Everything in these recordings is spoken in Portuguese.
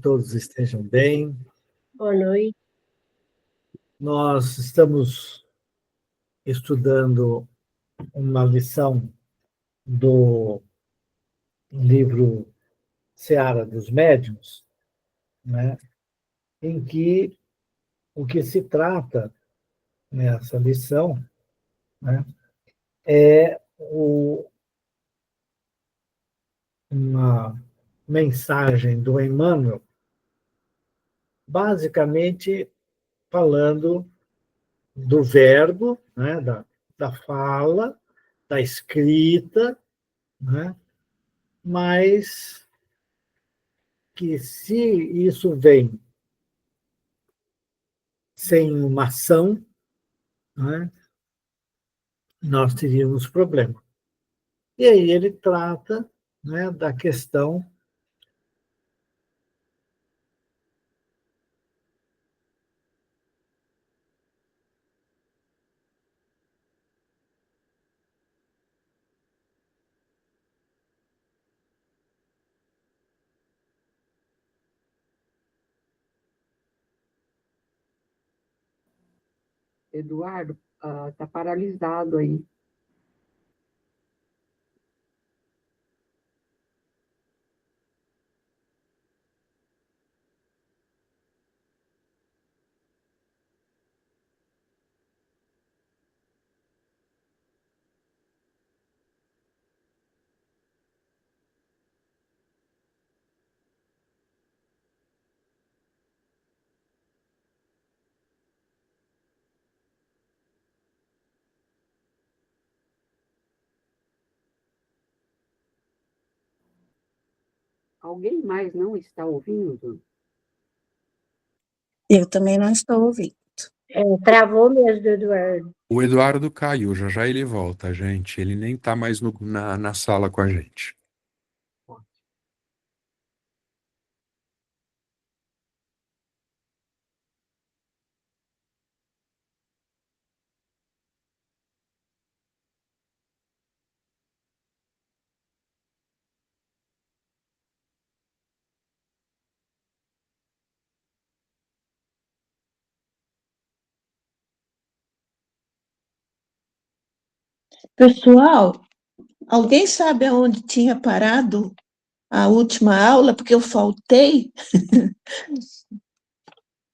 Todos estejam bem. Boa noite. Nós estamos estudando uma lição do livro Seara dos Médiuns, né, em que o que se trata nessa lição, né, é uma mensagem do Emmanuel, basicamente falando do verbo, né, da fala, da escrita, né, mas que se isso vem sem uma ação, né, nós teríamos problema. E aí ele trata, né, da questão Eduardo, está paralisado aí. Alguém mais não está ouvindo? Eu também não estou ouvindo. Travou mesmo, Eduardo. O Eduardo caiu, já já ele volta, gente. Ele nem está mais na sala com a gente. Pessoal, alguém sabe aonde tinha parado a última aula? Porque eu faltei.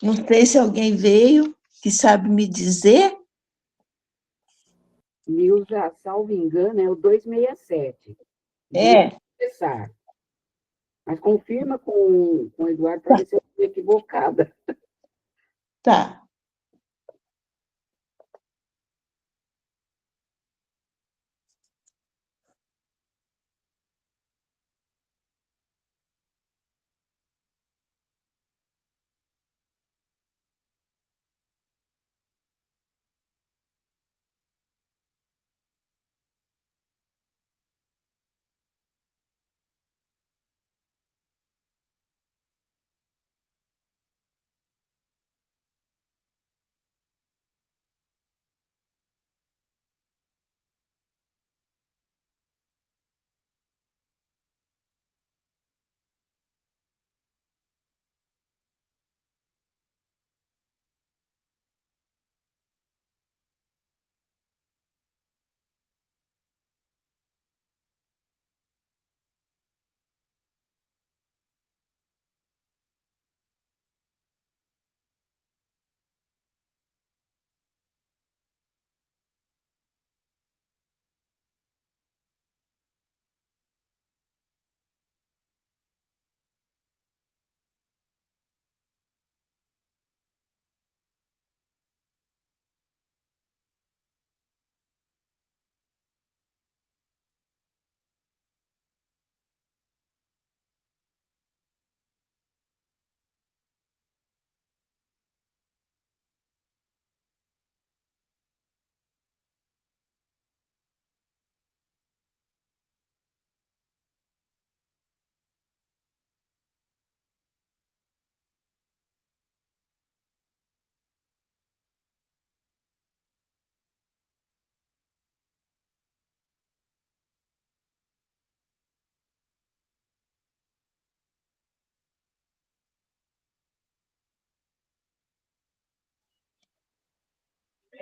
Não sei se alguém veio que sabe me dizer. Nilza, salvo engano, é o 267. É. Começar. Mas confirma com o Eduardo para ver se eu estou equivocada. Tá.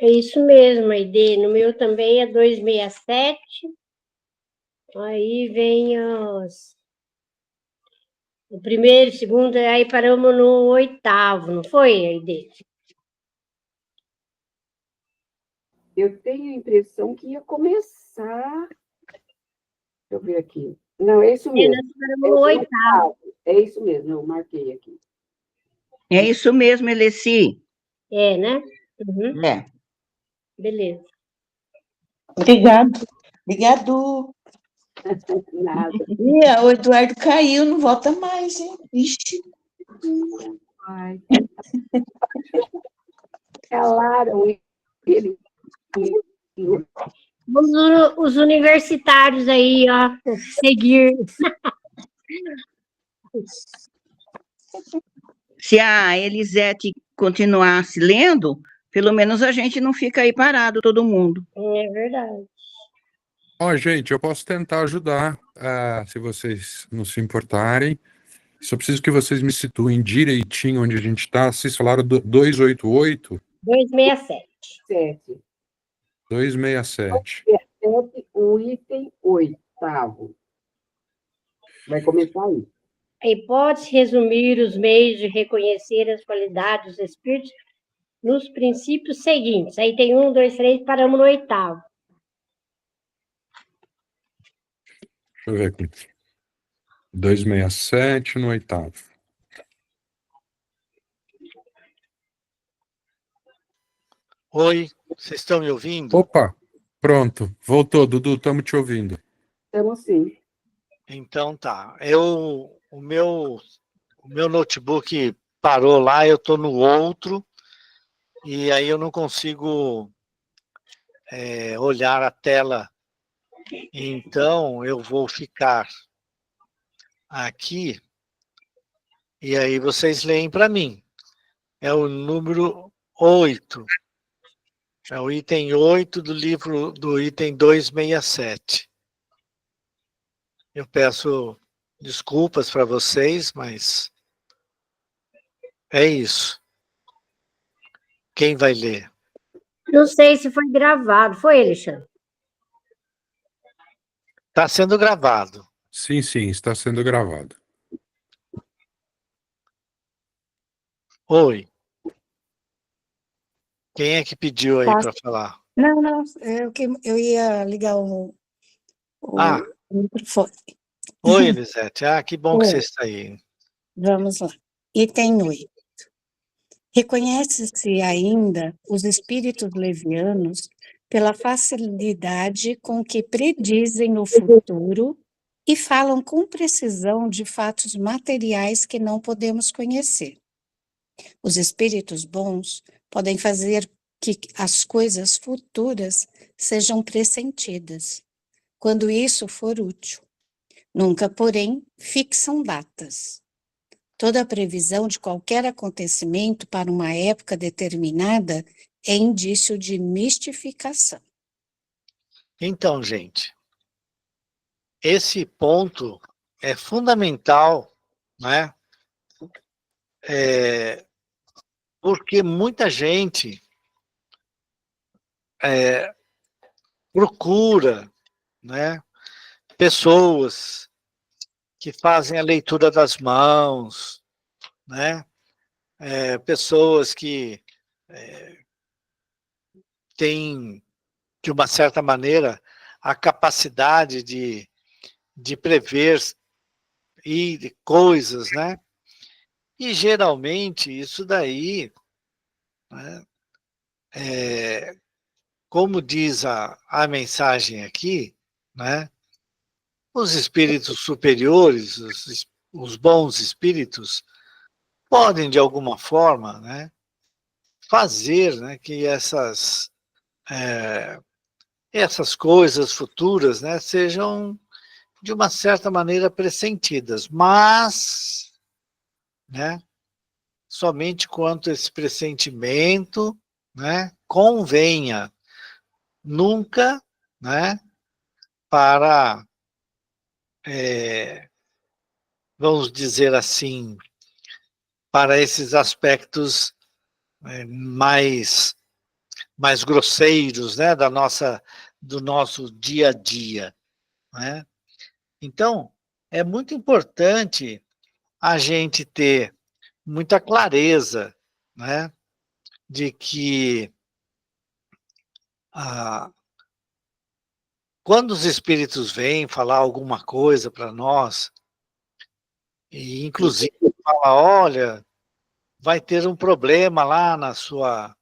É isso mesmo, ID. No meu também é 267. Aí vem o primeiro, segundo, aí paramos no 8º, não foi, ID? Eu tenho a impressão que ia começar. Deixa eu ver aqui. Não, é isso mesmo. Nós paramos no 8º. É isso mesmo, eu marquei aqui. É isso mesmo, Eleci. É, né? Uhum, É. beleza. Obrigado. Obrigado. Nada. O Eduardo caiu, não volta mais, hein? Ixi. Ai. Calaram ele. Os universitários aí, ó, seguir. Se a Elisete continuasse lendo, pelo menos a gente não fica aí parado, todo mundo. É verdade. Ó, gente, eu posso tentar ajudar, se vocês não se importarem. Só preciso que vocês me situem direitinho onde a gente está. Vocês falaram do 288, 267. 7. 267. 7, o item 8º. Vai começar aí. A hipótese resumir os meios de reconhecer as qualidades dos espíritos nos princípios seguintes. Aí tem 1, 2, 3, paramos no 8º. Deixa eu ver aqui. 267 no 8º. Oi, vocês estão me ouvindo? Opa, pronto. Voltou, Dudu, estamos te ouvindo. Estamos sim. Então tá. O meu notebook parou lá, eu estou no outro, e aí eu não consigo olhar a tela. Então eu vou ficar aqui, e aí vocês leem para mim. É o número 8. É o item 8 do livro do item 267. Eu peço desculpas para vocês, mas é isso. Quem vai ler? Não sei se foi gravado. Foi, Alexandre? Está sendo gravado. Sim, sim, está sendo gravado. Oi. Quem é que pediu aí Tá. para falar? Não, eu ia ligar o Ah, microfone. oi, Elisete. Ah, que bom que Oi. você está aí. Vamos lá. Item 8. Reconhece-se ainda os espíritos levianos pela facilidade com que predizem o futuro e falam com precisão de fatos materiais que não podemos conhecer. Os espíritos bons podem fazer que as coisas futuras sejam pressentidas, quando isso for útil. Nunca, porém, fixam datas. Toda previsão de qualquer acontecimento para uma época determinada é indício de mistificação. Então, gente, esse ponto é fundamental, né? Porque muita gente procura, né, pessoas que fazem a leitura das mãos, né? Pessoas que têm, de uma certa maneira, a capacidade de prever coisas, né? E geralmente isso daí, né, como diz a mensagem aqui, né? Os espíritos superiores, os bons espíritos, podem, de alguma forma, né, fazer, né, que essas coisas futuras, né, sejam, de uma certa maneira, pressentidas. Mas, né, somente quanto esse pressentimento, né, convenha. Nunca, né, para, vamos dizer assim, para esses aspectos mais mais grosseiros, né, do nosso dia a dia, né? Então, é muito importante a gente ter muita clareza, né, de que quando os espíritos vêm falar alguma coisa para nós, e inclusive fala, olha, vai ter um problema lá na sua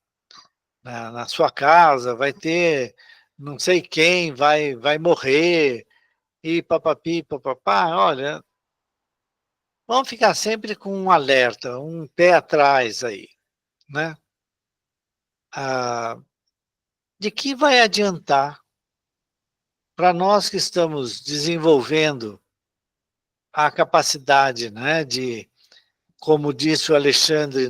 casa, vai ter não sei quem vai morrer, e papapi, papapá, olha, vamos ficar sempre com um alerta, um pé atrás aí, né? De que vai adiantar para nós que estamos desenvolvendo a capacidade, né, de, como disse o Alexandre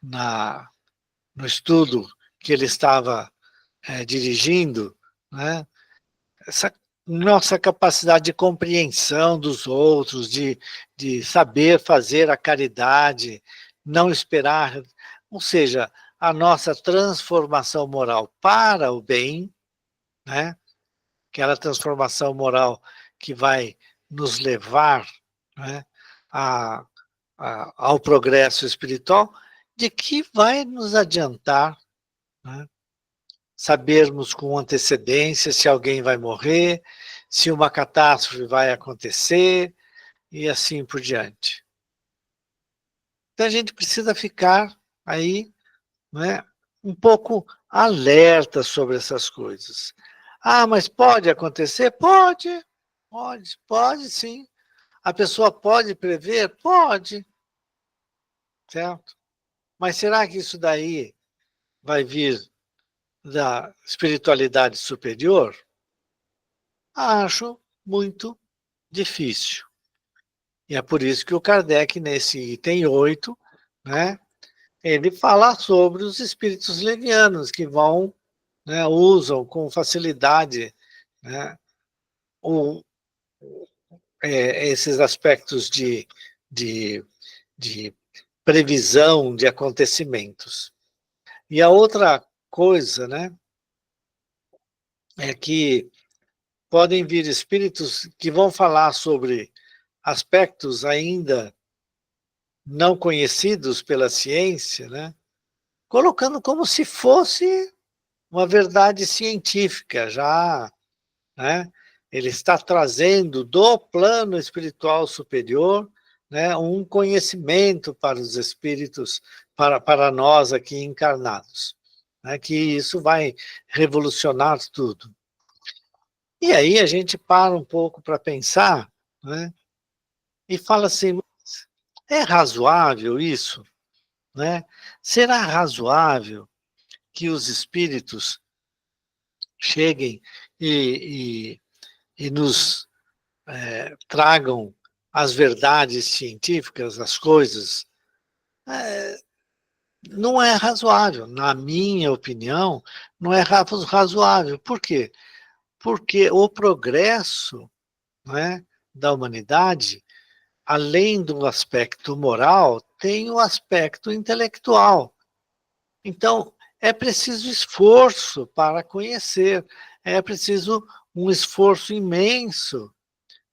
no estudo que ele estava dirigindo, né, essa nossa capacidade de compreensão dos outros, de saber fazer a caridade, não esperar, ou seja, a nossa transformação moral para o bem, né? Aquela transformação moral que vai nos levar, né, ao progresso espiritual, de que vai nos adiantar, né, sabermos com antecedência se alguém vai morrer, se uma catástrofe vai acontecer, e assim por diante. Então a gente precisa ficar aí, né, um pouco alerta sobre essas coisas. Ah, mas pode acontecer? Pode sim. A pessoa pode prever? Pode, certo? Mas será que isso daí vai vir da espiritualidade superior? Acho muito difícil. E é por isso que o Kardec, nesse item 8, né, ele fala sobre os espíritos levianos que vão, né, usam com facilidade, né, o, esses aspectos de, de previsão de acontecimentos. E a outra coisa, né, é que podem vir espíritos que vão falar sobre aspectos ainda não conhecidos pela ciência, né, colocando como se fosse uma verdade científica já, né? Ele está trazendo do plano espiritual superior, né, um conhecimento para os espíritos, para nós aqui encarnados, né, que isso vai revolucionar tudo. E aí a gente para um pouco para pensar, né, e fala assim, é razoável isso? Né? Será razoável que os espíritos cheguem e nos tragam as verdades científicas, as coisas? Não é razoável, na minha opinião, não é razoável. Por quê? Porque o progresso, né, da humanidade, além do aspecto moral, tem o aspecto intelectual. Então, é preciso esforço para conhecer, é preciso um esforço imenso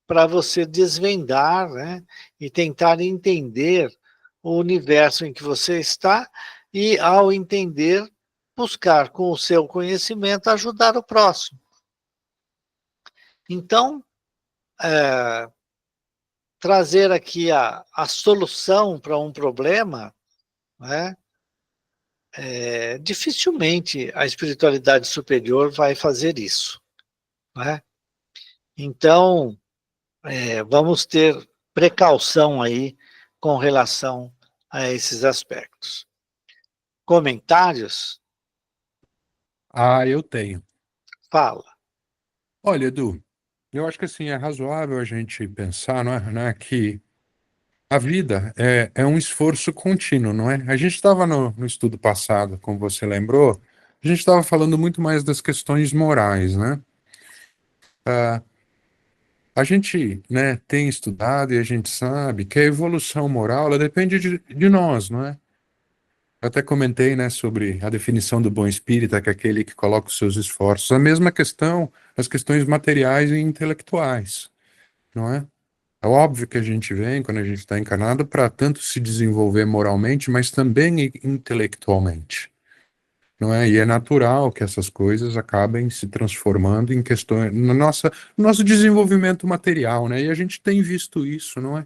para você desvendar, né, e tentar entender o universo em que você está e, ao entender, buscar com o seu conhecimento ajudar o próximo. Então, trazer aqui a solução para um problema, né, dificilmente a espiritualidade superior vai fazer isso, né? Então, vamos ter precaução aí com relação a esses aspectos. Comentários? Ah, eu tenho. Fala. Olha, Edu, eu acho que assim, é razoável a gente pensar, não é, né, que a vida é um esforço contínuo, não é? A gente estava no estudo passado, como você lembrou, a gente estava falando muito mais das questões morais, né? A gente, né, tem estudado e a gente sabe que a evolução moral, ela depende de nós, não é? Eu até comentei, né, sobre a definição do bom espírita, que é aquele que coloca os seus esforços. A mesma questão, as questões materiais e intelectuais, não é? É óbvio que a gente vem, quando a gente está encarnado, para tanto se desenvolver moralmente, mas também intelectualmente, não é? E é natural que essas coisas acabem se transformando em questões, no nosso desenvolvimento material, né? E a gente tem visto isso, não é?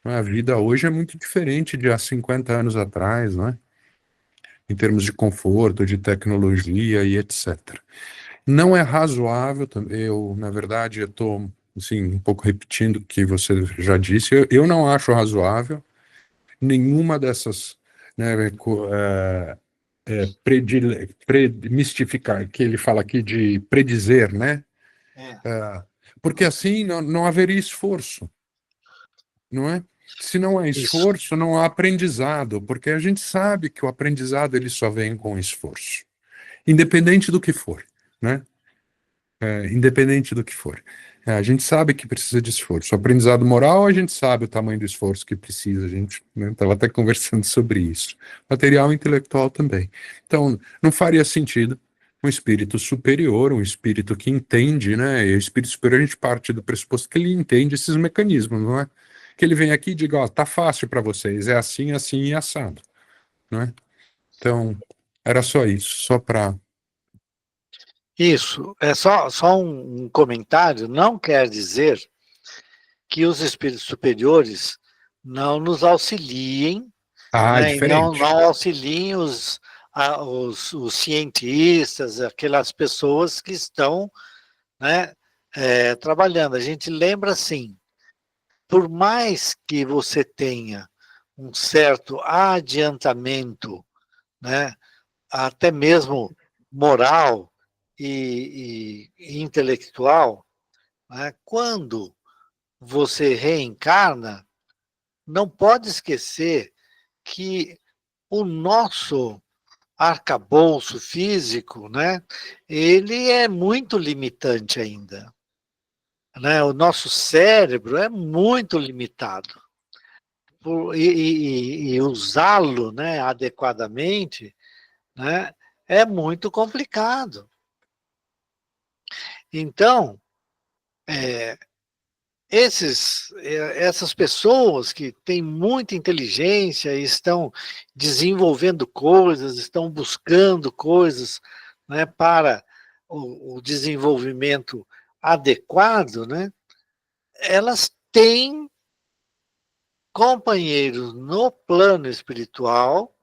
A vida hoje é muito diferente de há 50 anos atrás, não é? Em termos de conforto, de tecnologia e etc. Não é razoável, eu, na verdade, eu estou assim, um pouco repetindo o que você já disse, eu não acho razoável nenhuma dessas, né, mistificar, que ele fala aqui de predizer, né? É, Porque assim não haveria esforço, não é? Se não há isso. esforço, não há aprendizado, porque a gente sabe que o aprendizado ele só vem com esforço, independente do que for, né? Independente do que for. A gente sabe que precisa de esforço. O aprendizado moral, a gente sabe o tamanho do esforço que precisa. A gente estava até conversando sobre isso. Material e intelectual também. Então, não faria sentido um espírito superior, um espírito que entende, né? E o espírito superior, a gente parte do pressuposto que ele entende esses mecanismos, não é? Que ele vem aqui e diga, ó, tá fácil para vocês, é assim, assim e assado, não é? Então, era só isso, só para... Isso, é só um comentário, não quer dizer que os espíritos superiores não nos auxiliem, Ah, é né, e não diferente. auxiliem os cientistas, aquelas pessoas que estão, né, trabalhando. A gente lembra assim, por mais que você tenha um certo adiantamento, né, até mesmo moral e intelectual, né, quando você reencarna, não pode esquecer que o nosso arcabouço físico, né, ele é muito limitante ainda. Né? O nosso cérebro é muito limitado. E usá-lo, né, adequadamente, né, é muito complicado. Então, essas pessoas que têm muita inteligência e estão desenvolvendo coisas, estão buscando coisas, né, para o desenvolvimento adequado, né, elas têm companheiros no plano espiritual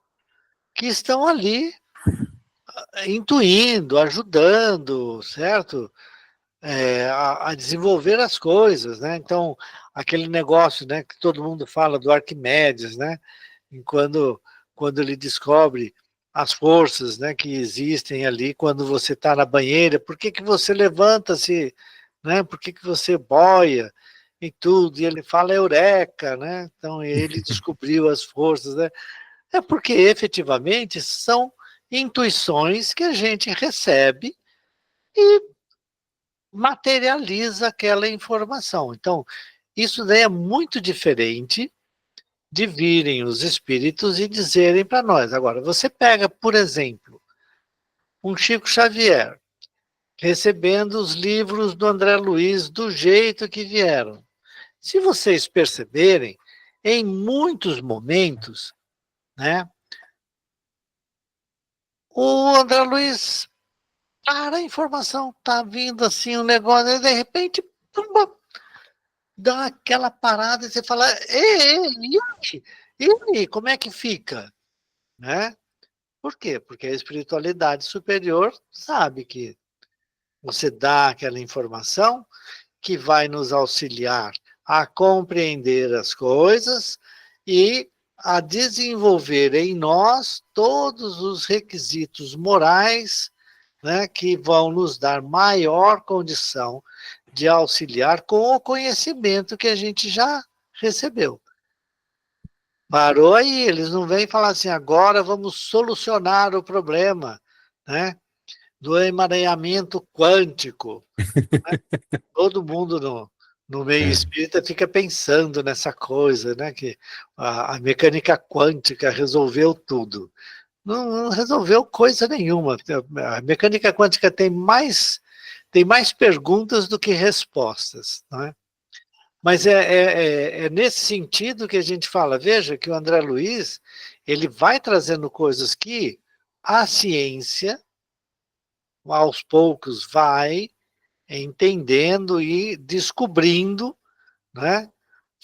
que estão ali intuindo, ajudando, certo? A desenvolver as coisas, né? Então, aquele negócio, né, que todo mundo fala do Arquimedes, né? E quando ele descobre as forças, né, que existem ali quando você está na banheira, por que você levanta-se, né? Por que você boia e tudo? E ele fala eureka, né? Então ele descobriu as forças, né? É porque efetivamente são intuições que a gente recebe e materializa aquela informação. Então, isso daí é muito diferente de virem os espíritos e dizerem para nós. Agora, você pega, por exemplo, um Chico Xavier, recebendo os livros do André Luiz do jeito que vieram. Se vocês perceberem, em muitos momentos, né, o André Luiz para a informação, tá vindo assim um negócio, e de repente, pumba, dá aquela parada e você fala, e aí, como é que fica? Né? Por quê? Porque a espiritualidade superior sabe que você dá aquela informação que vai nos auxiliar a compreender as coisas e a desenvolver em nós todos os requisitos morais, né, que vão nos dar maior condição de auxiliar com o conhecimento que a gente já recebeu. Parou aí, eles não vêm falar assim, agora vamos solucionar o problema, né, do emaranhamento quântico. Né? Todo mundo no meio espírita fica pensando nessa coisa, né? Que a mecânica quântica resolveu tudo. Não resolveu coisa nenhuma. A mecânica quântica tem mais perguntas do que respostas, não é? Mas é nesse sentido que a gente fala, veja que o André Luiz, ele vai trazendo coisas que a ciência, aos poucos, vai entendendo e descobrindo, né?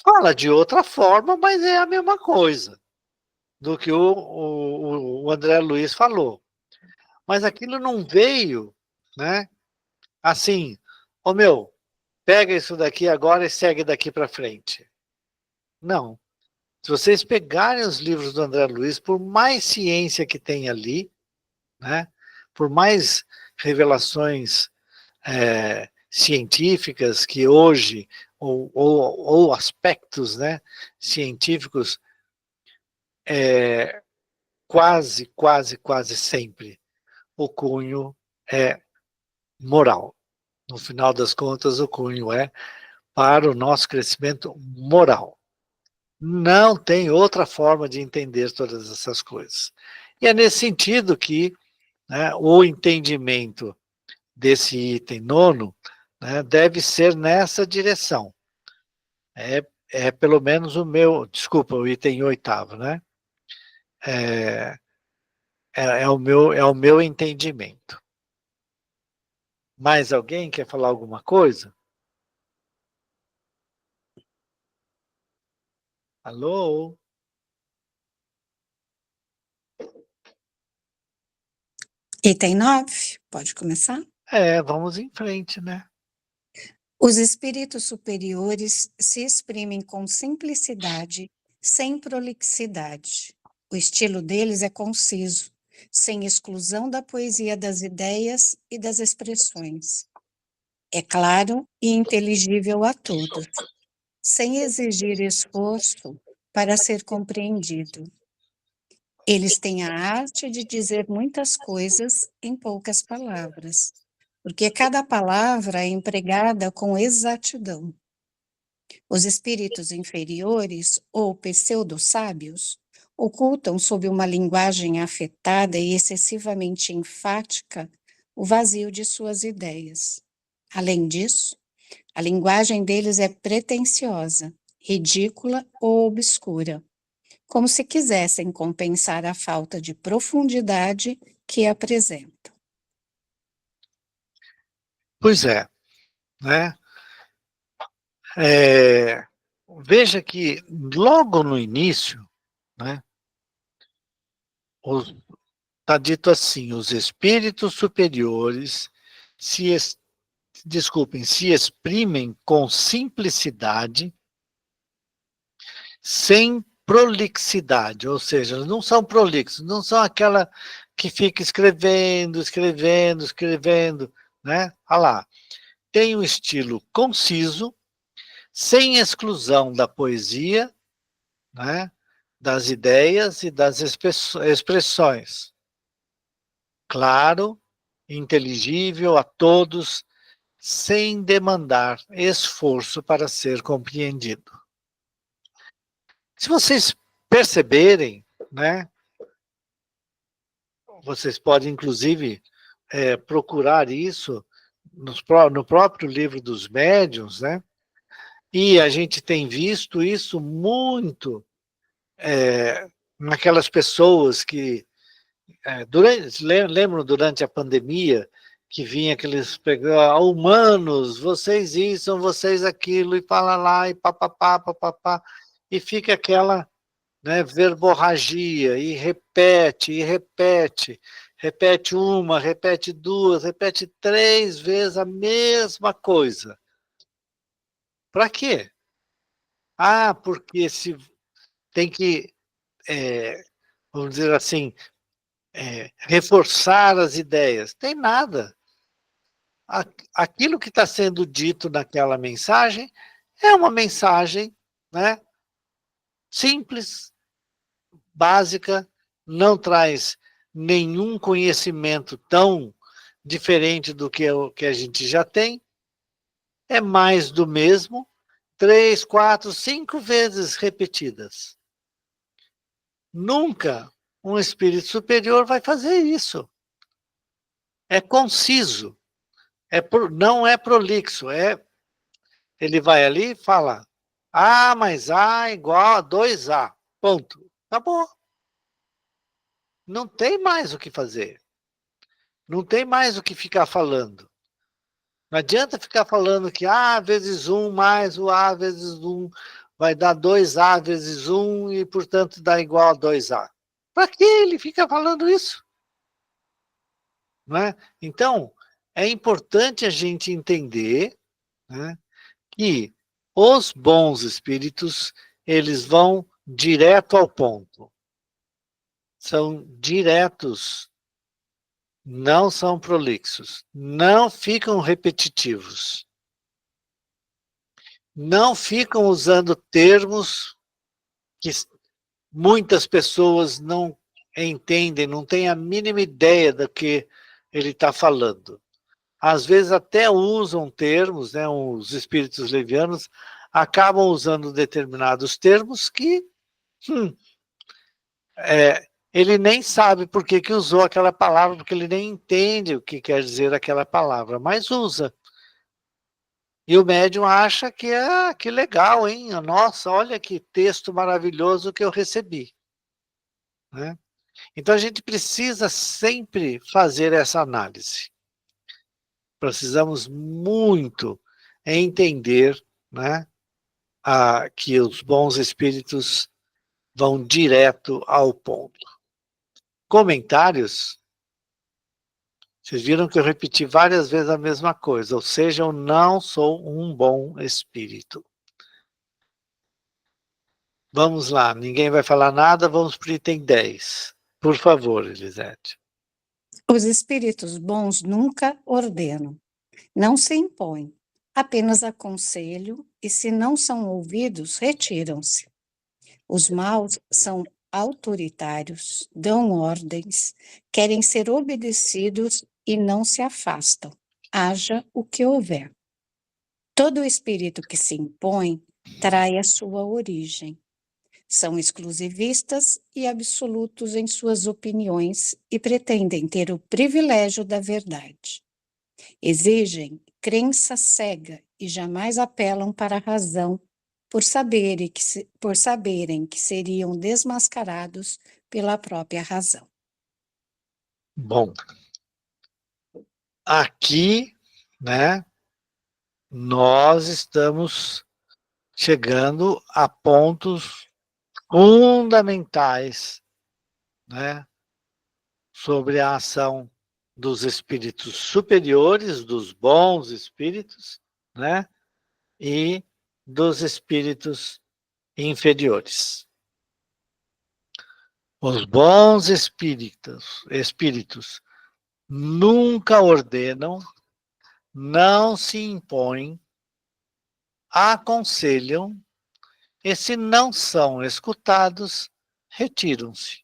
Fala de outra forma, mas é a mesma coisa do que o André Luiz falou. Mas aquilo não veio, né? Assim, ô meu, pega isso daqui agora e segue daqui para frente. Não. Se vocês pegarem os livros do André Luiz, por mais ciência que tem ali, né? Por mais revelações científicas que hoje, ou aspectos, né, científicos, quase sempre o cunho é moral. No final das contas, o cunho é para o nosso crescimento moral. Não tem outra forma de entender todas essas coisas. E é nesse sentido que, né, o entendimento desse item 9º, né, deve ser nessa direção. É pelo menos o meu, desculpa, o item 8º, né? É o meu entendimento. Mais alguém quer falar alguma coisa? Alô? Item 9, pode começar? Vamos em frente, né? Os espíritos superiores se exprimem com simplicidade, sem prolixidade. O estilo deles é conciso, sem exclusão da poesia das ideias e das expressões. É claro e inteligível a todos, sem exigir esforço para ser compreendido. Eles têm a arte de dizer muitas coisas em poucas palavras, porque cada palavra é empregada com exatidão. Os espíritos inferiores, ou pseudo-sábios, ocultam sob uma linguagem afetada e excessivamente enfática o vazio de suas ideias. Além disso, a linguagem deles é pretensiosa, ridícula ou obscura, como se quisessem compensar a falta de profundidade que apresentam. Pois é, né? Veja que logo no início, né, está dito assim: os espíritos superiores se exprimem com simplicidade, sem prolixidade, ou seja, não são prolixos, não são aquela que fica escrevendo, né? Olha lá, tem um estilo conciso, sem exclusão da poesia, né? Das ideias e das expressões. Claro, inteligível a todos, sem demandar esforço para ser compreendido. Se vocês perceberem, né, vocês podem, inclusive, procurar isso no próprio livro dos médiuns, né? E a gente tem visto isso muito naquelas pessoas que, lembram durante a pandemia, que vinha aqueles humanos, vocês isso, vocês aquilo, e fala lá, e papapá, e fica aquela, né, verborragia, e repete, repete uma, repete duas, repete 3 vezes a mesma coisa. Para quê? Porque se tem que, vamos dizer assim, reforçar as ideias. Tem nada. Aquilo que está sendo dito naquela mensagem é uma mensagem, né, simples, básica, não traz nenhum conhecimento tão diferente do que a gente já tem, é mais do mesmo, 3, 4, 5 vezes repetidas. Nunca um espírito superior vai fazer isso. É conciso, não é prolixo, ele vai ali e fala, A mais A igual a 2A, ponto. Acabou. Não tem mais o que fazer. Não tem mais o que ficar falando. Não adianta ficar falando que A vezes 1 mais o A vezes 1 vai dar 2A vezes 1 e, portanto, dá igual a 2A. Para que ele fica falando isso? Não é? Então, é importante a gente entender, né, que os bons espíritos, eles vão direto ao ponto. São diretos, não são prolixos, não ficam repetitivos, não ficam usando termos que muitas pessoas não entendem, não têm a mínima ideia do que ele está falando. Às vezes até usam termos, né, os espíritos levianos acabam usando determinados termos que ele nem sabe por que usou aquela palavra, porque ele nem entende o que quer dizer aquela palavra, mas usa. E o médium acha que legal, hein? Nossa, olha que texto maravilhoso que eu recebi. Né? Então a gente precisa sempre fazer essa análise. Precisamos muito entender, né, que os bons espíritos vão direto ao ponto. Comentários? Vocês viram que eu repeti várias vezes a mesma coisa, ou seja, eu não sou um bom espírito. Vamos lá, ninguém vai falar nada, vamos para o item 10. Por favor, Elisete. Os espíritos bons nunca ordenam, não se impõem, apenas aconselham e, se não são ouvidos, retiram-se. Os maus são autoritários, dão ordens, querem ser obedecidos e não se afastam, haja o que houver. Todo espírito que se impõe trai a sua origem. São exclusivistas e absolutos em suas opiniões e pretendem ter o privilégio da verdade. Exigem crença cega e jamais apelam para a razão, por saberem que seriam desmascarados pela própria razão. Bom, aqui, né, nós estamos chegando a pontos fundamentais, né, sobre a ação dos espíritos superiores, dos bons espíritos, né, e dos espíritos inferiores. Os bons espíritos nunca ordenam, não se impõem, aconselham, e se não são escutados, retiram-se.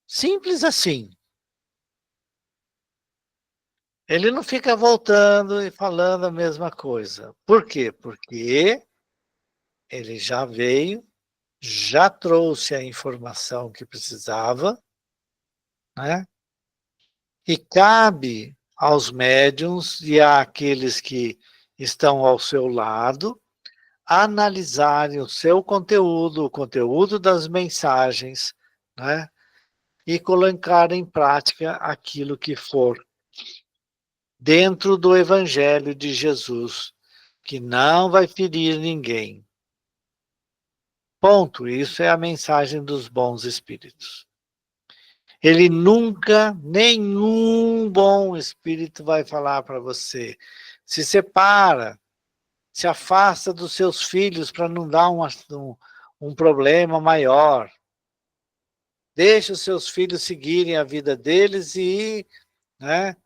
Simples assim. Ele não fica voltando e falando a mesma coisa. Por quê? Porque ele já veio, já trouxe a informação que precisava, né? E cabe aos médiuns e àqueles que estão ao seu lado analisarem o seu conteúdo, o conteúdo das mensagens, né? E colocar em prática aquilo que for dentro do Evangelho de Jesus, que não vai ferir ninguém. Ponto. Isso é a mensagem dos bons espíritos. Ele nunca, nenhum bom espírito vai falar para você, se separa, se afasta dos seus filhos para não dar um problema maior. Deixa os seus filhos seguirem a vida deles e, né,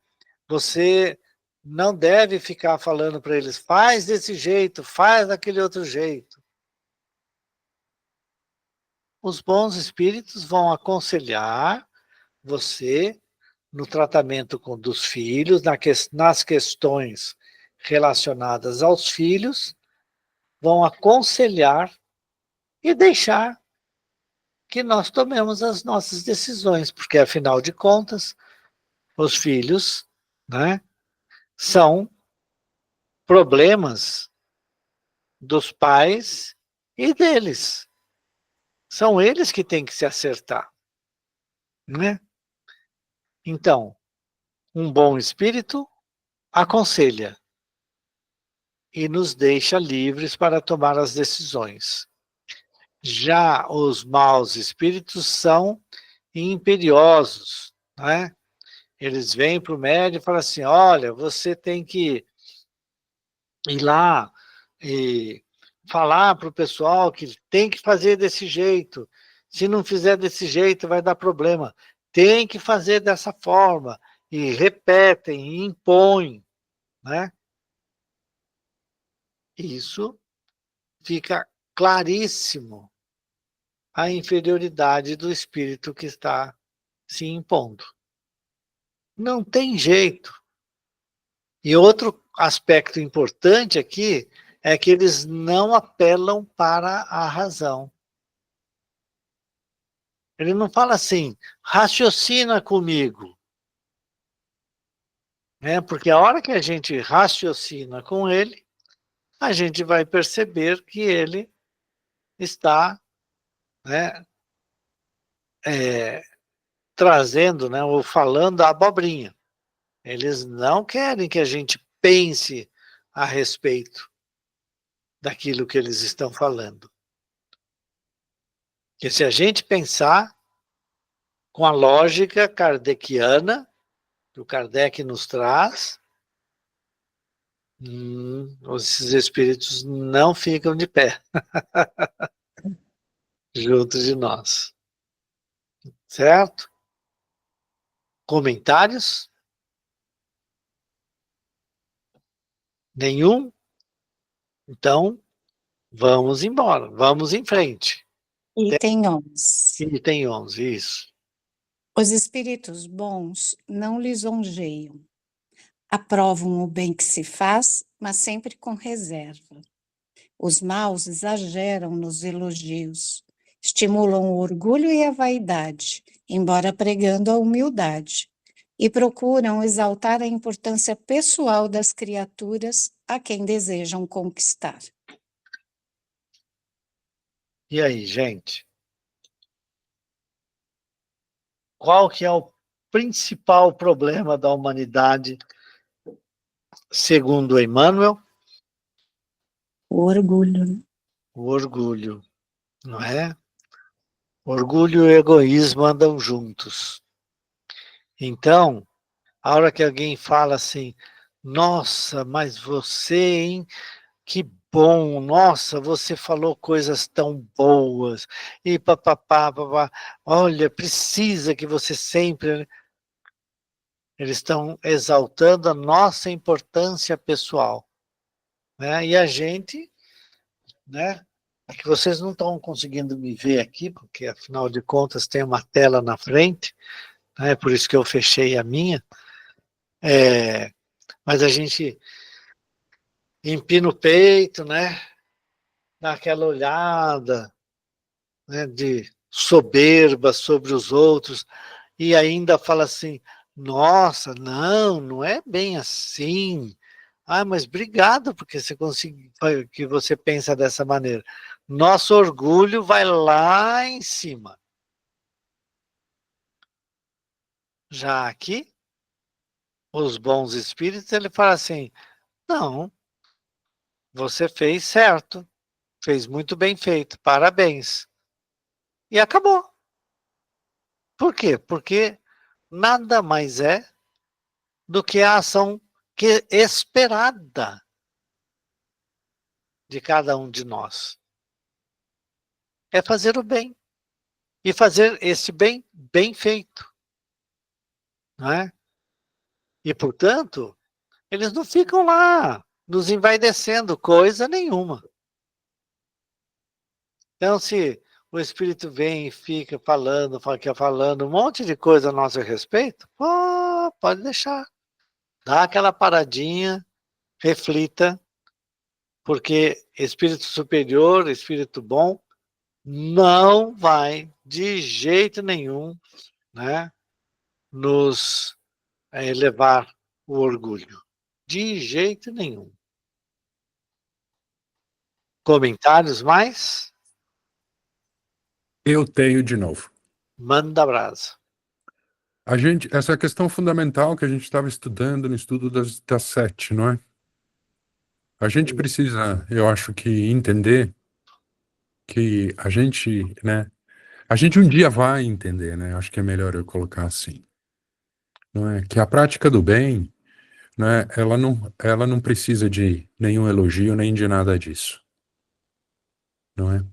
você não deve ficar falando para eles, faz desse jeito, faz daquele outro jeito. Os bons espíritos vão aconselhar você no tratamento dos filhos, nas questões relacionadas aos filhos vão aconselhar e deixar que nós tomemos as nossas decisões, porque, afinal de contas, os filhos, né, são problemas dos pais e deles. São eles que têm que se acertar, né? Então, um bom espírito aconselha e nos deixa livres para tomar as decisões. Já os maus espíritos são imperiosos, né? Eles vêm para o médium e falam assim: olha, você tem que ir lá e falar para o pessoal que tem que fazer desse jeito. Se não fizer desse jeito, vai dar problema. Tem que fazer dessa forma. E repetem, e impõem, né? Isso fica claríssimo a inferioridade do espírito que está se impondo. Não tem jeito. E outro aspecto importante aqui é que eles não apelam para a razão. Ele não fala assim, raciocina comigo. Porque a hora que a gente raciocina com ele, a gente vai perceber que ele está, né, trazendo, né, ou falando a abobrinha. Eles não querem que a gente pense a respeito daquilo que eles estão falando. Porque se a gente pensar com a lógica kardeciana, que o Kardec nos traz, esses espíritos não ficam de pé junto de nós. Certo? Comentários? Nenhum? Então, vamos embora, vamos em frente. Item 11. Item 11, isso. Os espíritos bons não lisonjeiam. Aprovam o bem que se faz, mas sempre com reserva. Os maus exageram nos elogios, estimulam o orgulho e a vaidade, embora pregando a humildade, e procuram exaltar a importância pessoal das criaturas a quem desejam conquistar. E aí, gente? Qual que é o principal problema da humanidade, segundo Emmanuel? O orgulho. O orgulho, não é? Orgulho e egoísmo andam juntos. Então, a hora que alguém fala assim, nossa, mas você, hein? Que bom, nossa, você falou coisas tão boas, e papapá, papá, olha, precisa que você sempre... Eles estão exaltando a nossa importância pessoal, né? E a gente, né? É que vocês não estão conseguindo me ver aqui, porque afinal de contas tem uma tela na frente, né? Por isso que eu fechei a minha. Mas a gente empina o peito, né? Dá aquela olhada, né, de soberba sobre os outros, e ainda fala assim, nossa, não é bem assim. Ah, mas obrigado porque que você pensa dessa maneira. Nosso orgulho vai lá em cima. Já aqui, os bons espíritos, ele fala assim, não, você fez certo, fez muito bem feito, parabéns. E acabou. Por quê? Porque nada mais é do que a ação esperada de cada um de nós. É fazer o bem. E fazer esse bem bem feito. Não é? E, portanto, eles não ficam lá nos envaidecendo coisa nenhuma. Então, se o Espírito vem e fica falando um monte de coisa a nosso respeito, pode deixar. Dá aquela paradinha, reflita, porque espírito superior, espírito bom, não vai de jeito nenhum, né, nos levar o orgulho. De jeito nenhum. Comentários mais? Eu tenho de novo. Manda brasa. Essa questão fundamental que a gente estava estudando no estudo das 7, não é? A gente precisa, eu acho que entender que a gente, né? A gente um dia vai entender, né? Acho que é melhor eu colocar assim, não é? Que a prática do bem, né? Ela não precisa de nenhum elogio nem de nada disso, não é?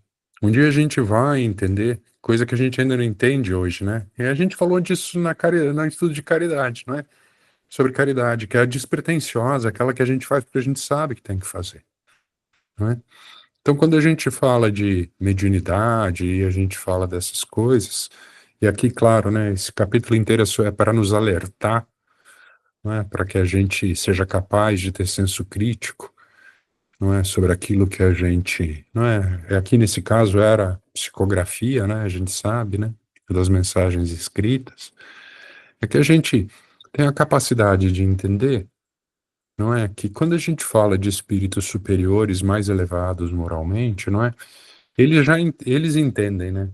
Um dia a gente vai entender coisa que a gente ainda não entende hoje, né? E a gente falou disso no estudo de caridade, não é? Sobre caridade, que é a despretensiosa, aquela que a gente faz porque a gente sabe que tem que fazer, não é? Então, quando a gente fala de mediunidade e a gente fala dessas coisas, e aqui, claro, né, esse capítulo inteiro é para nos alertar, não é, para que a gente seja capaz de ter senso crítico, não é, sobre aquilo que a gente, não é, aqui nesse caso era psicografia, né, a gente sabe, né, das mensagens escritas, é que a gente tem a capacidade de entender, não é, que quando a gente fala de espíritos superiores, mais elevados moralmente, não é, eles entendem, né,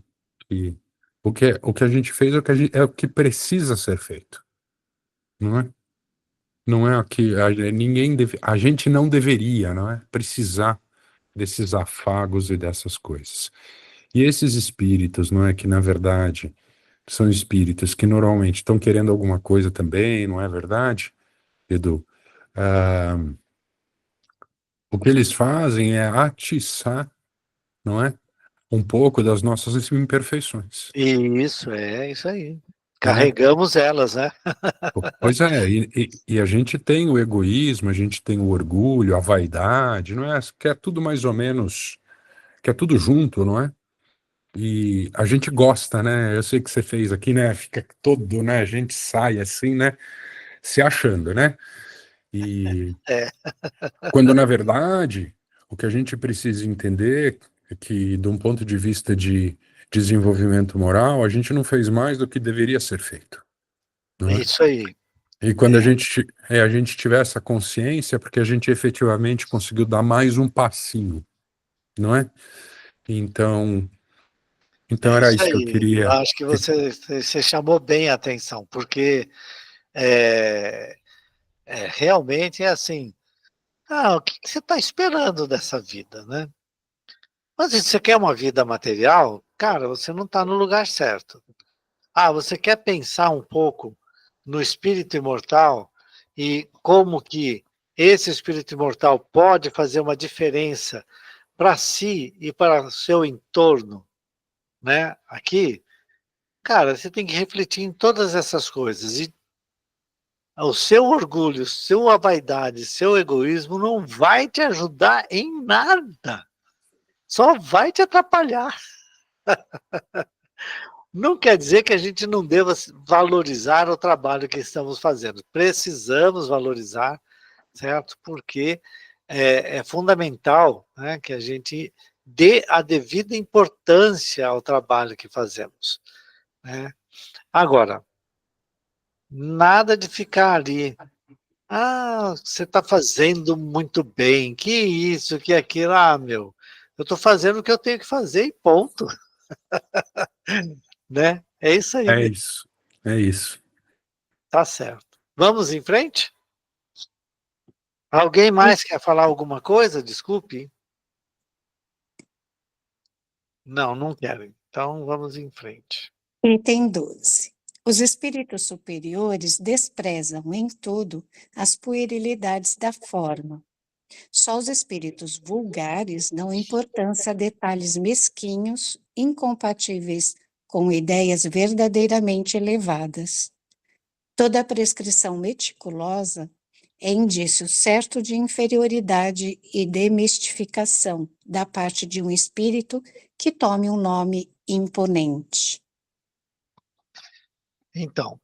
que o que a gente fez é o que precisa ser feito, não é? Não é o que a gente não deveria, não é? Precisar desses afagos e dessas coisas. E esses espíritos, não é, que na verdade são espíritos que normalmente estão querendo alguma coisa também, não é verdade, Edu? Ah, o que eles fazem é atiçar, não é, um pouco das nossas imperfeições, Isso, é isso aí. não é? Carregamos elas, né? Pois é, e a gente tem o egoísmo, a gente tem o orgulho, a vaidade, não é? Que é tudo mais ou menos, que é tudo junto, não é? E a gente gosta, né? Eu sei que você fez aqui, né? Fica todo, né? A gente sai assim, né? Se achando, né? E É. quando na verdade o que a gente precisa entender é que, de um ponto de vista de desenvolvimento moral, a gente não fez mais do que deveria ser feito, não é? Isso aí. E quando a gente tiver essa consciência, porque a gente efetivamente conseguiu dar mais um passinho, não é? Então, É era isso isso que eu aí. Eu queria. acho que você chamou bem a atenção, porque é, realmente é assim, o que você está esperando dessa vida, né? Mas se você quer uma vida material, cara, você não está no lugar certo. Você quer pensar um pouco no espírito imortal e como que esse espírito imortal pode fazer uma diferença para si e para o seu entorno, né? Aqui, cara, você tem que refletir em todas essas coisas. E o seu orgulho, sua vaidade, seu egoísmo não vai te ajudar em nada. Só vai te atrapalhar. Não quer dizer que a gente não deva valorizar o trabalho que estamos fazendo. Precisamos valorizar, certo? Porque é fundamental, né, que a gente dê a devida importância ao trabalho que fazemos, né? Agora, nada de ficar ali. Você está fazendo muito bem, que isso, que aquilo. Meu, eu estou fazendo o que eu tenho que fazer e ponto, né? É isso aí É mesmo, isso, é isso. tá certo. Vamos em frente? Alguém mais quer falar alguma coisa? Desculpe. Não, não quero. Então vamos em frente. Item 12. Os espíritos superiores desprezam em tudo as puerilidades da forma. Só os espíritos vulgares dão importância a detalhes mesquinhos, incompatíveis com ideias verdadeiramente elevadas. Toda prescrição meticulosa é indício certo de inferioridade e demistificação da parte de um espírito que tome um nome imponente. Então,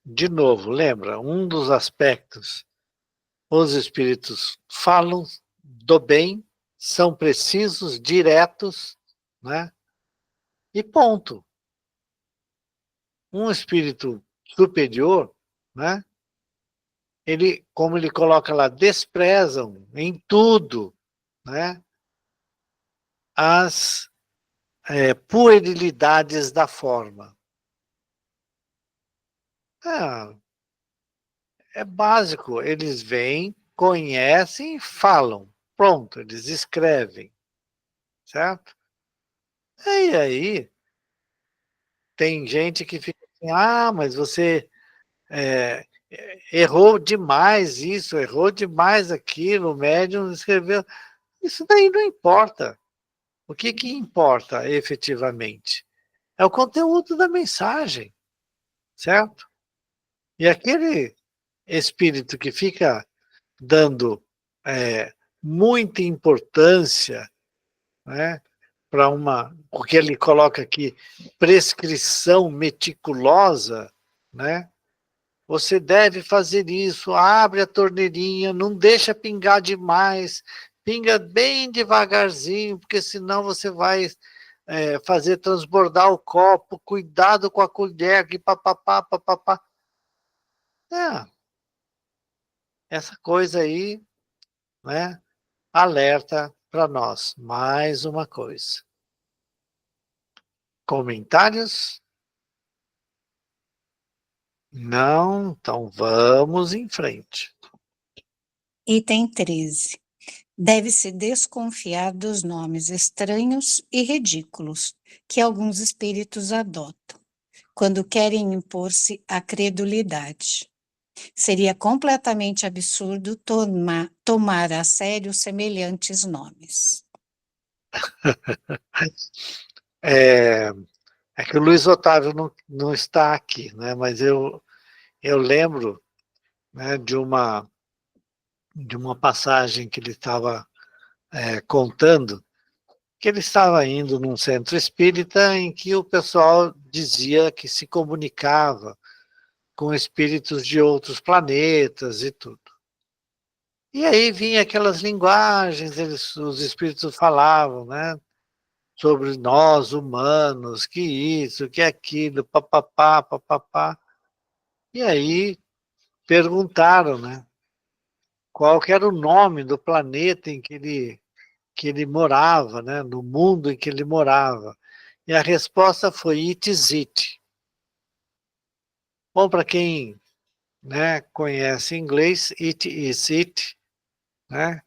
de novo, lembra, um dos aspectos, os espíritos falam do bem, são precisos, diretos, né? E ponto. Um espírito superior, né? Ele, como ele coloca lá, desprezam em tudo, né? As puerilidades da forma. É básico, eles vêm, conhecem e falam. Pronto, eles escrevem, certo? E aí, tem gente que fica assim, mas você errou demais isso, errou demais aquilo, o médium escreveu. Isso daí não importa. O que importa efetivamente? É o conteúdo da mensagem, certo? E aquele espírito que fica dando muita importância, né, para o que ele coloca aqui, prescrição meticulosa, né? Você deve fazer isso, abre a torneirinha, não deixa pingar demais, pinga bem devagarzinho, porque senão você vai fazer transbordar o copo, cuidado com a colher, que papapá, papapá. Essa coisa aí, né, alerta para nós. Mais uma coisa. Comentários? Não? Então vamos em frente. Item 13. Deve-se desconfiar dos nomes estranhos e ridículos que alguns espíritos adotam, quando querem impor-se à credulidade. Seria completamente absurdo tomar a sério semelhantes nomes. É que o Luiz Otávio não está aqui, né? Mas eu lembro, né, de uma passagem que ele estava contando, que ele estava indo num centro espírita em que o pessoal dizia que se comunicava com espíritos de outros planetas e tudo. E aí vinha aquelas linguagens, os espíritos falavam, né, sobre nós humanos, que isso, que aquilo, papapá, papapá. E aí perguntaram, né, qual que era o nome do planeta em que ele morava, né, no mundo em que ele morava. E a resposta foi It is It. Bom, para quem, né, conhece inglês, It is It, né?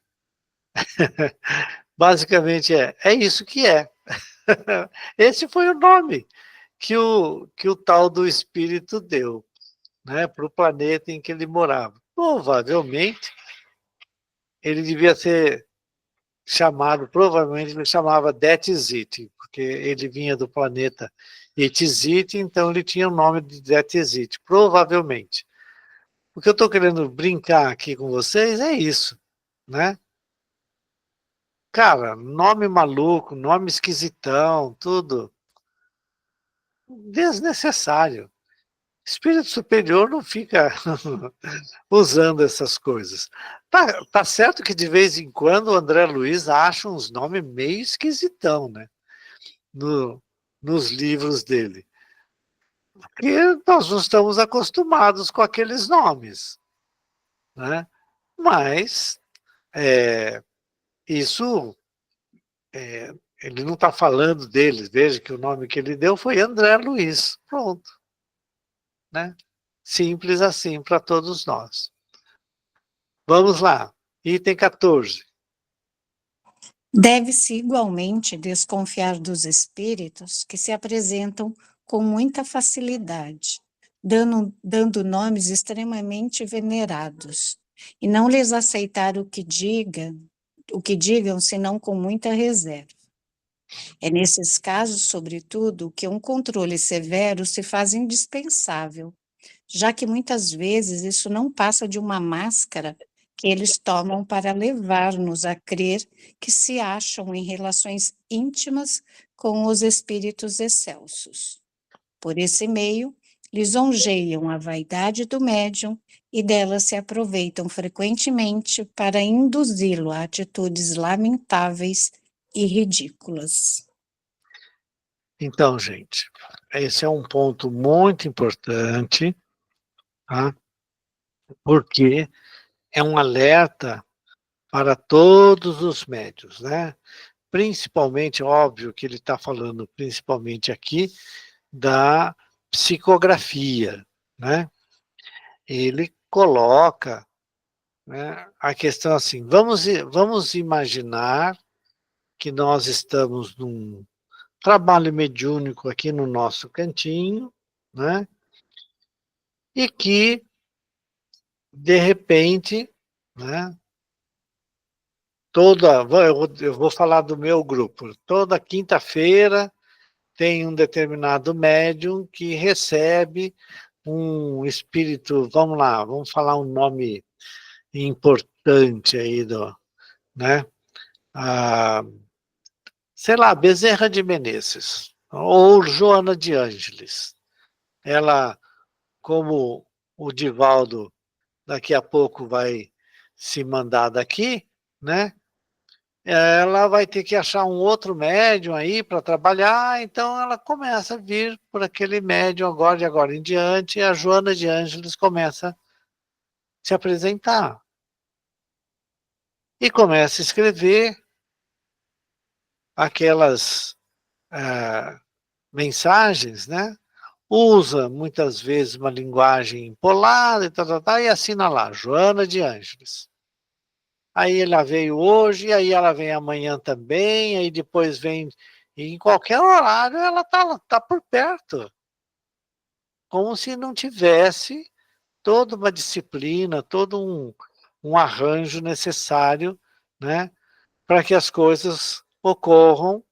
Basicamente é isso que é. Esse foi o nome que o tal do espírito deu, né, para o planeta em que ele morava. Provavelmente, ele devia ser chamado, provavelmente ele chamava That is It, porque ele vinha do planeta It is It, então ele tinha o nome de That is It, provavelmente. O que eu estou querendo brincar aqui com vocês é isso, né? Cara, nome maluco, nome esquisitão, tudo desnecessário. Espírito superior não fica usando essas coisas. Tá certo que de vez em quando o André Luiz acha uns nomes meio esquisitão, né? Nos livros dele. Porque nós não estamos acostumados com aqueles nomes, né? Mas isso ele não está falando deles. Veja que o nome que ele deu foi André Luiz. Pronto. Né? Simples assim para todos nós. Vamos lá. Item 14. Deve-se igualmente desconfiar dos espíritos que se apresentam com muita facilidade, dando nomes extremamente venerados, e não lhes aceitar o que digam, senão com muita reserva. É nesses casos, sobretudo, que um controle severo se faz indispensável, já que muitas vezes isso não passa de uma máscara que eles tomam para levar-nos a crer que se acham em relações íntimas com os espíritos excelsos. Por esse meio, lisonjeiam a vaidade do médium e dela se aproveitam frequentemente para induzi-lo a atitudes lamentáveis e ridículas. Então, gente, esse é um ponto muito importante, tá? Porque é um alerta para todos os médiuns, né? Principalmente, óbvio que ele está falando principalmente aqui da psicografia, né? Ele coloca, né, a questão assim, vamos imaginar que nós estamos num trabalho mediúnico aqui no nosso cantinho, né? E que, de repente, né, eu vou falar do meu grupo, toda quinta-feira tem um determinado médium que recebe um espírito, vamos lá, vamos falar um nome importante aí né? Ah, sei lá, Bezerra de Menezes, ou Joana de Ângeles. Ela, como o Divaldo daqui a pouco vai se mandar daqui, né? Ela vai ter que achar um outro médium aí para trabalhar, então ela começa a vir por aquele médium agora, de agora em diante, e a Joana de Ângeles começa a se apresentar. E começa a escrever aquelas mensagens, né? Usa muitas vezes uma linguagem empolada e assina lá, Joana de Ângeles. Aí ela veio hoje, aí ela vem amanhã também, aí depois vem, e em qualquer horário ela tá por perto. Como se não tivesse toda uma disciplina, todo um arranjo necessário, né, para que as coisas ocorram,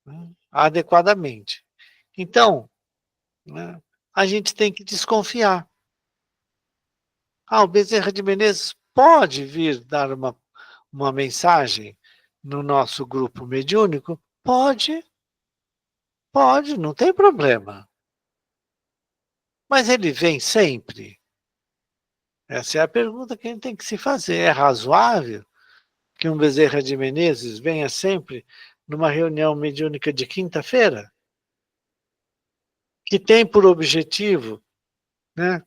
né, adequadamente. Então, né, a gente tem que desconfiar. O Bezerra de Menezes pode vir dar uma mensagem no nosso grupo mediúnico? Pode, não tem problema. Mas ele vem sempre? Essa é a pergunta que a gente tem que se fazer. É razoável que um Bezerra de Menezes venha sempre numa reunião mediúnica de quinta-feira? Que tem por objetivo, né,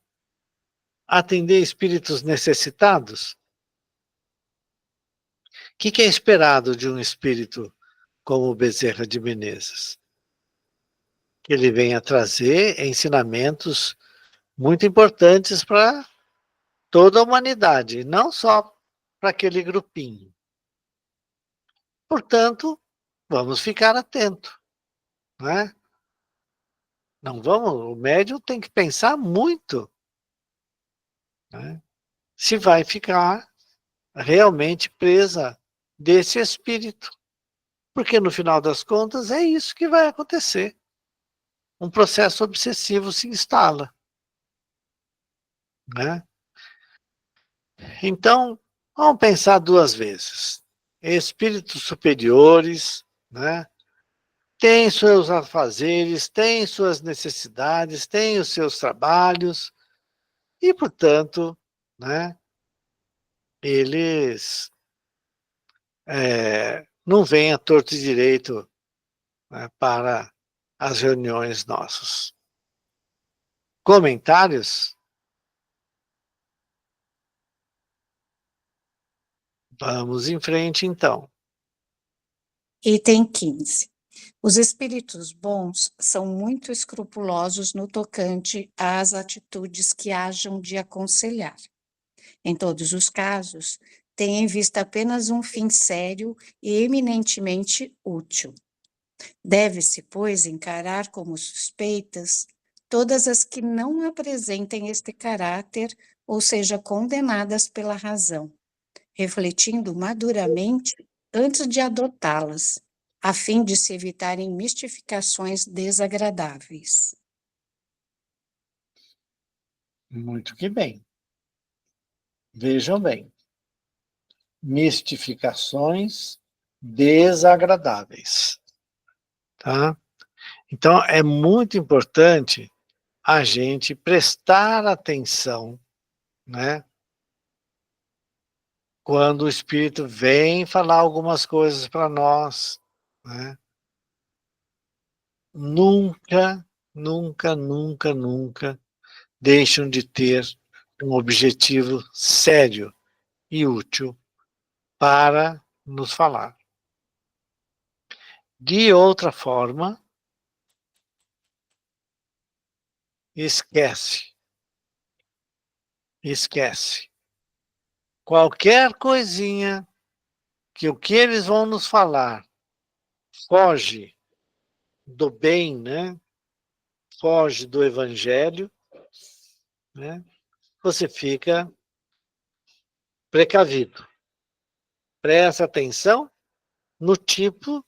atender espíritos necessitados? O que é esperado de um espírito como o Bezerra de Menezes? Que ele venha trazer ensinamentos muito importantes para toda a humanidade, não só para aquele grupinho. Portanto, vamos ficar atento, né? Não vamos, o médium tem que pensar muito, né, se vai ficar realmente presa desse espírito, porque no final das contas é isso que vai acontecer. Um processo obsessivo se instala, né? Então, vamos pensar duas vezes. Espíritos superiores, né, têm seus afazeres, têm suas necessidades, têm os seus trabalhos, e, portanto, né, eles não vêm a torto e direito, né, para as reuniões nossas. Comentários? Vamos em frente, então. Item 15. Os espíritos bons são muito escrupulosos no tocante às atitudes que hajam de aconselhar. Em todos os casos, têm em vista apenas um fim sério e eminentemente útil. Deve-se, pois, encarar como suspeitas todas as que não apresentem este caráter ou sejam condenadas pela razão, refletindo maduramente antes de adotá-las, a fim de se evitarem mistificações desagradáveis. Muito que bem. Vejam bem. Mistificações desagradáveis. Tá? Então, é muito importante a gente prestar atenção, né? Quando o Espírito vem falar algumas coisas para nós, né? Nunca, nunca, nunca, nunca deixam de ter um objetivo sério e útil para nos falar. De outra forma, esquece. Qualquer coisinha que o que eles vão nos falar foge do bem, né? Foge do evangelho, né? Você fica precavido. Presta atenção no tipo,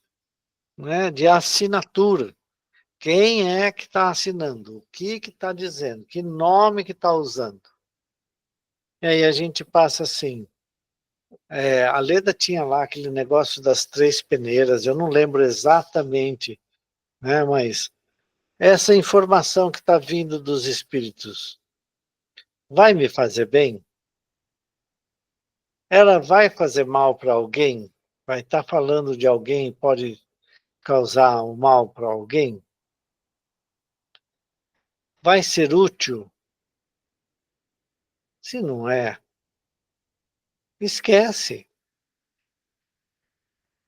né, de assinatura. Quem é que está assinando? O que está dizendo? Que nome que está usando? E aí a gente passa assim. A Leda tinha lá aquele negócio das 3 peneiras, eu não lembro exatamente, né, mas essa informação que está vindo dos espíritos vai me fazer bem? Ela vai fazer mal para alguém? Vai estar falando de alguém, pode causar um mal para alguém? Vai ser útil? Se não é, esquece.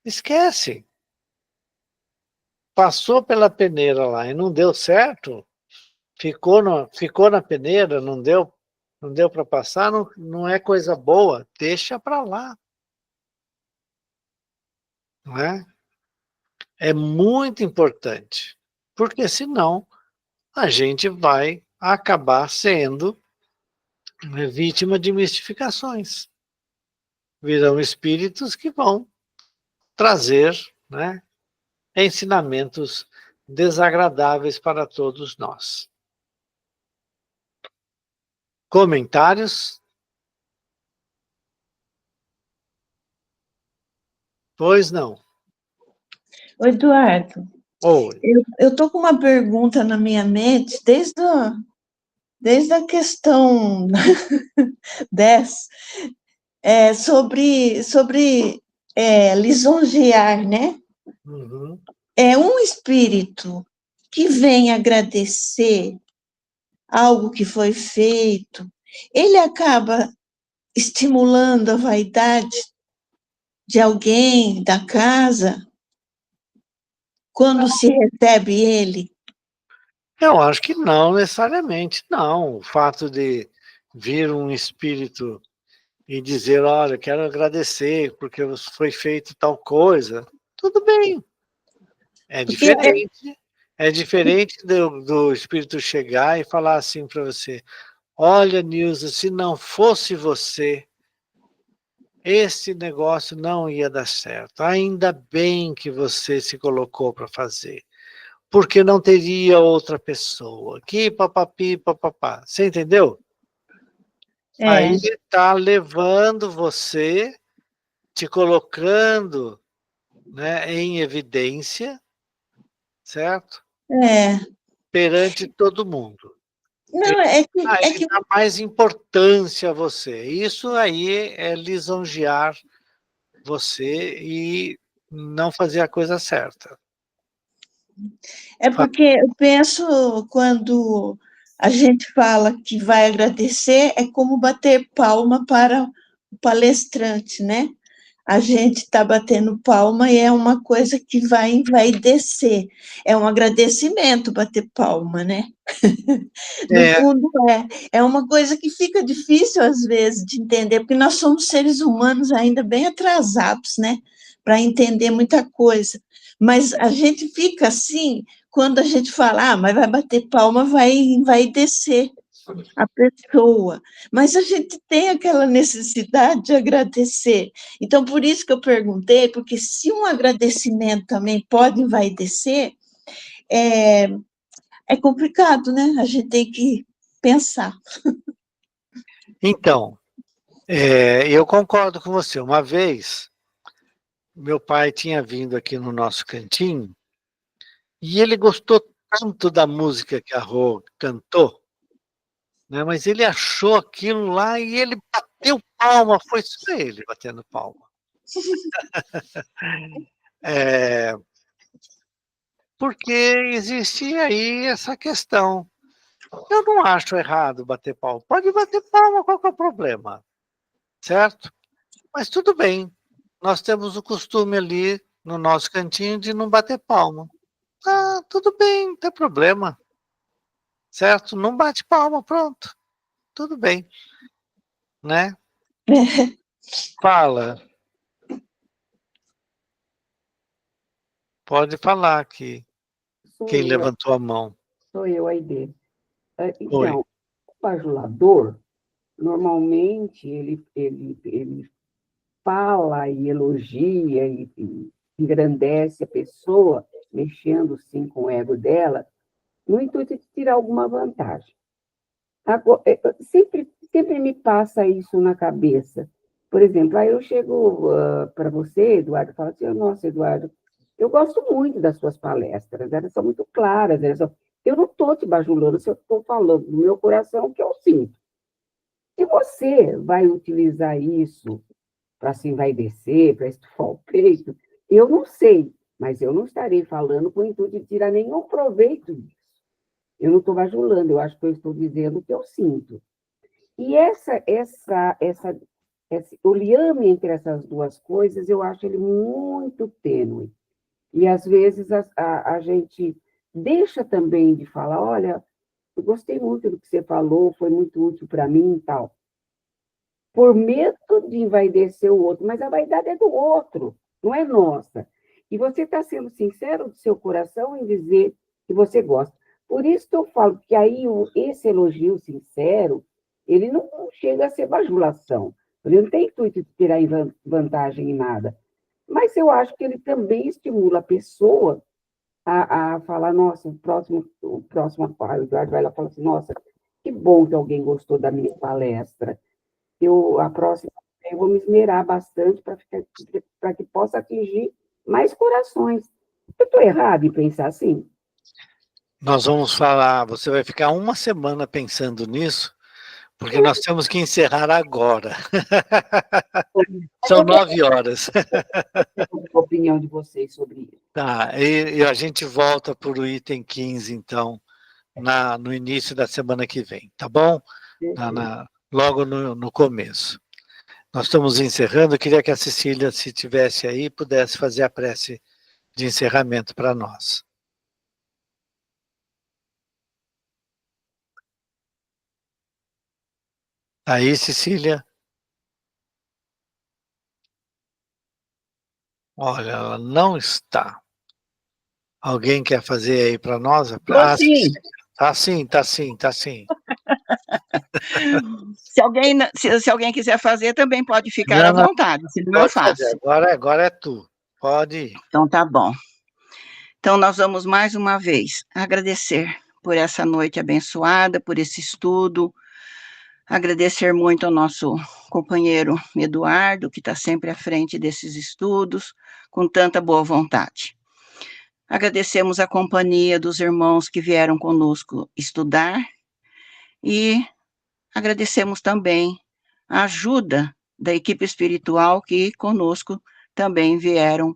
Esquece. Passou pela peneira lá e não deu certo, ficou na peneira, não deu para passar, não é coisa boa, deixa para lá. Não é? É muito importante, porque senão a gente vai acabar sendo, né, vítima de mistificações. Virão espíritos que vão trazer, né, ensinamentos desagradáveis para todos nós. Comentários? Pois não. Ô, Eduardo, Oi. eu estou com uma pergunta na minha mente desde a questão 10, sobre lisonjear, né? Uhum. É um espírito que vem agradecer algo que foi feito, ele acaba estimulando a vaidade de alguém da casa quando se recebe ele. Eu acho que não necessariamente, não. O fato de vir um espírito e dizer, olha, quero agradecer porque foi feito tal coisa, tudo bem. É Porque diferente. É diferente do espírito chegar e falar assim para você, olha, Nilza, se não fosse você, esse negócio não ia dar certo. Ainda bem que você se colocou para fazer, porque não teria outra pessoa. Que papapi, papapá. Você entendeu? Aí ele está levando você, te colocando, né, em evidência, certo? Perante todo mundo. Não, Ele dá mais importância a você. Isso aí é lisonjear você e não fazer a coisa certa. É porque eu penso, quando a gente fala que vai agradecer, é como bater palma para o palestrante, né? A gente está batendo palma e é uma coisa que vai descer. É um agradecimento bater palma, né? No fundo, é uma coisa que fica difícil, às vezes, de entender, porque nós somos seres humanos ainda bem atrasados, né? Para entender muita coisa. Mas a gente fica assim, quando a gente fala, mas vai bater palma, vai descer a pessoa, mas a gente tem aquela necessidade de agradecer. Então, por isso que eu perguntei, porque se um agradecimento também pode envaidecer, é complicado, né? A gente tem que pensar. Então, eu concordo com você. Uma vez, meu pai tinha vindo aqui no nosso cantinho e ele gostou tanto da música que a Rô cantou, né? Mas ele achou aquilo lá e ele bateu palma, foi só ele batendo palma. Porque existe aí essa questão. Eu não acho errado bater palma. Pode bater palma, qual que é o problema? Certo? Mas tudo bem. Nós temos o costume ali, no nosso cantinho, de não bater palma. Ah, tudo bem, não tem problema. Certo? Não bate palma, pronto. Tudo bem. Né? Fala. Pode falar aqui. Quem levantou a mão? Sou eu, Aide. Oi. Então, o bajulador, normalmente, ele fala e elogia e engrandece a pessoa, mexendo, sim, com o ego dela, no intuito de tirar alguma vantagem. Agora, sempre me passa isso na cabeça. Por exemplo, aí eu chego para você, Eduardo, e falo assim, nossa, Eduardo, eu gosto muito das suas palestras, elas são muito claras, eu não estou te bajulando, eu estou falando do meu coração, o que eu sinto. Se você vai utilizar isso para se envaidecer, para estufar o peito, eu não sei, mas eu não estarei falando com o intuito de tirar nenhum proveito disso. Eu não estou bajulando, eu acho que eu estou dizendo o que eu sinto. E o liame entre essas duas coisas, eu acho ele muito tênue. E, às vezes, a gente deixa também de falar, olha, eu gostei muito do que você falou, foi muito útil para mim e tal. Por medo de envaidecer o outro, mas a vaidade é do outro, não é nossa. E você está sendo sincero do seu coração em dizer que você gosta. Por isso que eu falo que aí esse elogio sincero, ele não chega a ser bajulação. Ele não tem intuito de tirar vantagem em nada. Mas eu acho que ele também estimula a pessoa a falar, nossa, o próximo o Eduardo vai lá e fala assim, nossa, que bom que alguém gostou da minha palestra. A próxima eu vou me esmerar bastante para que possa atingir mais corações. Eu estou errado em pensar assim? Nós vamos falar, você vai ficar uma semana pensando nisso, porque nós temos que encerrar agora. São 9 horas. A opinião de vocês sobre isso. Tá, e a gente volta para o item 15, então, no início da semana que vem, tá bom? Logo no começo. Nós estamos encerrando, eu queria que a Cecília, se tivesse aí, pudesse fazer a prece de encerramento para nós. Aí, Cecília? Olha, ela não está. Alguém quer fazer aí para nós? Sim. Tá sim, tá sim, tá sim. Se alguém quiser fazer, também pode ficar à vontade, senão eu faço. Agora é tu. Pode ir. Então, tá bom. Então, nós vamos mais uma vez agradecer por essa noite abençoada, por esse estudo, agradecer muito ao nosso companheiro Eduardo, que está sempre à frente desses estudos, com tanta boa vontade. Agradecemos a companhia dos irmãos que vieram conosco estudar e agradecemos também a ajuda da equipe espiritual que conosco também vieram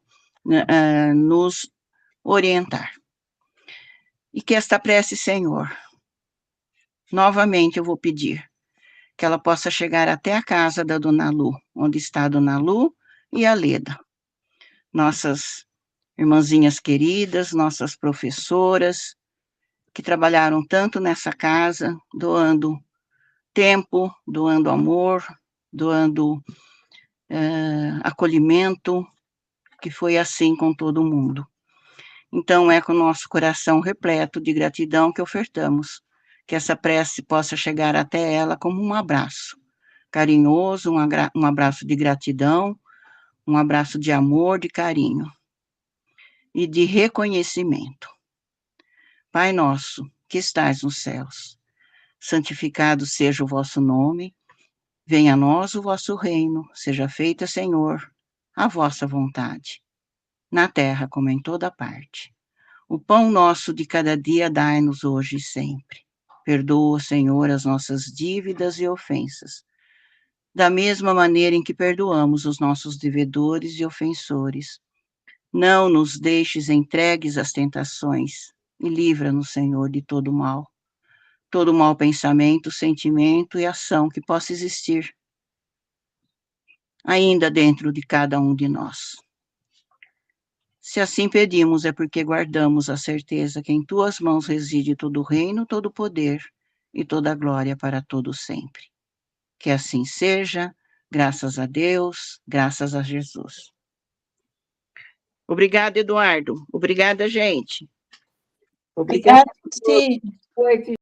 nos orientar. E que esta prece, Senhor, novamente eu vou pedir que ela possa chegar até a casa da Dona Lu, onde está a Dona Lu e a Leda, nossas irmãzinhas queridas, nossas professoras, que trabalharam tanto nessa casa, doando tempo, doando amor, doando acolhimento, que foi assim com todo mundo. Então, é com o nosso coração repleto de gratidão que ofertamos, que essa prece possa chegar até ela como um abraço carinhoso, um abraço de gratidão, um abraço de amor, de carinho e de reconhecimento. Pai nosso, que estais nos céus, santificado seja o vosso nome, venha a nós o vosso reino, seja feita, Senhor, a vossa vontade, na terra como em toda parte. O pão nosso de cada dia dai-nos hoje e sempre. Perdoa, Senhor, as nossas dívidas e ofensas, da mesma maneira em que perdoamos os nossos devedores e ofensores. Não nos deixes entregues às tentações, e livra-nos, Senhor, de todo mau pensamento, sentimento e ação que possa existir ainda dentro de cada um de nós. Se assim pedimos, é porque guardamos a certeza que em tuas mãos reside todo o reino, todo o poder e toda a glória para todo sempre. Que assim seja, graças a Deus, graças a Jesus. Obrigada, Eduardo. Obrigada, gente. Obrigada. Obrigada, Cristina. Boa noite.